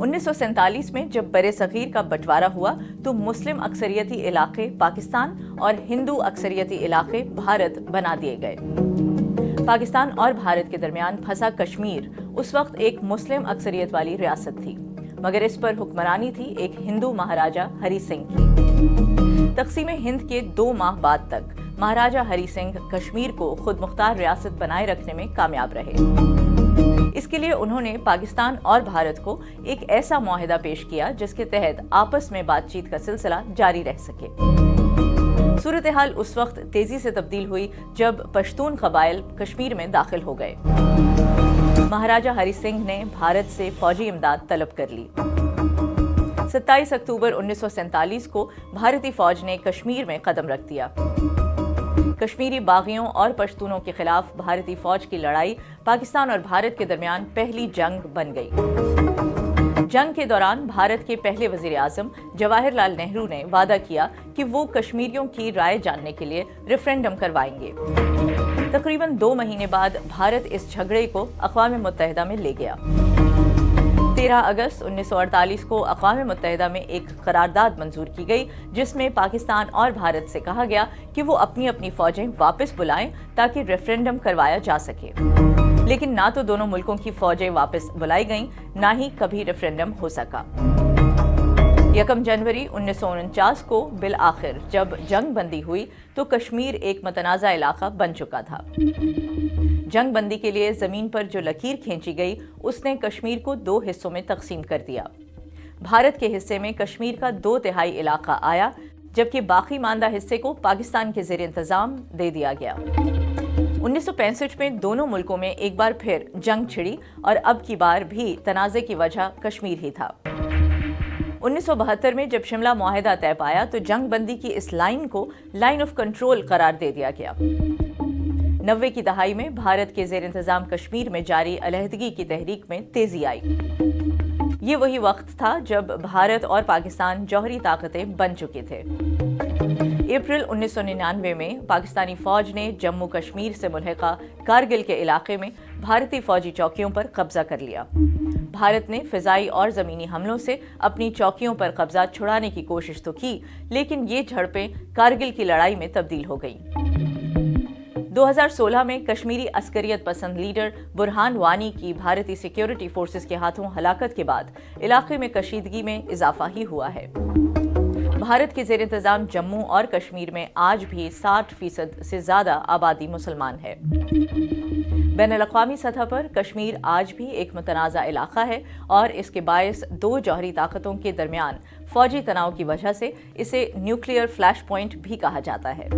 1947 में जब बरे सगीर का बंटवारा हुआ तो मुस्लिम अक्सरियती इलाके पाकिस्तान और हिंदू अक्सरियती इलाके भारत बना दिए गए। पाकिस्तान और भारत के दरमियान फंसा कश्मीर उस वक्त एक मुस्लिम अक्सरियत वाली रियासत थी, मगर इस पर हुक्मरानी थी एक हिंदू महाराजा हरि सिंह की। तक़सीम हिंद के 2 माह बाद तक महाराजा हरि सिंह कश्मीर को खुद मुख्तार रियासत बनाए रखने में कामयाब रहे। इसके लिए उन्होंने पाकिस्तान और भारत को एक ऐसा मुआहिदा पेश किया जिसके तहत आपस में बातचीत का सिलसिला जारी रह सके। सूरत हाल उस वक्त तेजी से तब्दील हुई जब पश्तून कबाइल कश्मीर में दाखिल हो गए। महाराजा हरि सिंह ने भारत से फौजी इमदाद तलब कर ली। 27 अक्टूबर 1947 को भारतीय फौज ने कश्मीर में कदम रख दिया। कश्मीरी बागियों और पश्तूनों के खिलाफ भारतीय फौज की लड़ाई पाकिस्तान और भारत के दरमियान पहली जंग बन गई। जंग के दौरान भारत के पहले वजीर आजम जवाहरलाल नेहरू ने वादा किया कि वो कश्मीरियों की राय जानने के लिए रेफरेंडम करवाएंगे। तकरीबन 2 महीने बाद भारत इस झगड़े को अक़वाम मुत्तहिदा में ले गया। 13 अगस्त 1948 को अक़वाम मुत्तहिदा में एक करारदाद मंजूर की गई जिसमें पाकिस्तान और भारत से कहा गया कि वो अपनी अपनी फौजें वापस बुलाएं ताकि रेफरेंडम करवाया जा सके। लेकिन ना तो दोनों मुल्कों की फौजें वापस बुलाई गईं, ना ही कभी रेफरेंडम हो सका। 1 जनवरी 1949 को बिल आखिर जब जंग बंदी हुई तो कश्मीर एक मतनाज़ा इलाका बन चुका था। जंग बंदी के लिए जमीन पर जो लकीर खींची गई उसने कश्मीर को 2 हिस्सों में तकसीम कर दिया। भारत के हिस्से में कश्मीर का 2/3 इलाका आया, जबकि बाकी मांदा हिस्से को पाकिस्तान के ज़ेर इंतज़ाम दे दिया गया। 1965 में दोनों मुल्कों में एक बार फिर जंग छिड़ी और अब की बार भी तनाज़े की वजह कश्मीर ही था। 1972 में जब शिमला मुआहिदा तय पाया तो जंग बंदी की इस लाइन को लाइन ऑफ कंट्रोल करार दे दिया गया। 90 की दहाई में भारत के ज़ेर इंतज़ाम कश्मीर में जारी अलहदगी की तहरीक में तेजी आई। ये वही वक्त था जब भारत और पाकिस्तान जौहरी ताकतें बन चुके थे। अप्रैल 1999 में पाकिस्तानी फौज ने जम्मू कश्मीर से मुल्हिका कारगिल के इलाके में भारतीय फौजी चौकियों पर कब्जा कर लिया। भारत ने फिजाई और ज़मीनी हमलों से अपनी चौकियों पर कब्जा छुड़ाने की कोशिश तो की, लेकिन ये झड़पें कारगिल की लड़ाई में तब्दील हो गईं। 2016 में कश्मीरी अस्करियत पसंद लीडर बुरहान वानी की भारतीय सिक्योरिटी फोर्सेस के हाथों हलाकत के बाद इलाके में कशीदगी में इजाफा ही हुआ है। भारत के ज़ेर इंतज़ाम जम्मू और कश्मीर में आज भी 60% से ज़्यादा आबादी मुसलमान है। बैनुल-अक़वामी सतह पर कश्मीर आज भी एक मुतनाज़ा इलाका है और इसके बायस 2 जौहरी ताकतों के दरमियान फौजी तनाव की वजह से इसे न्यूक्लियर फ्लैश पॉइंट भी कहा जाता है।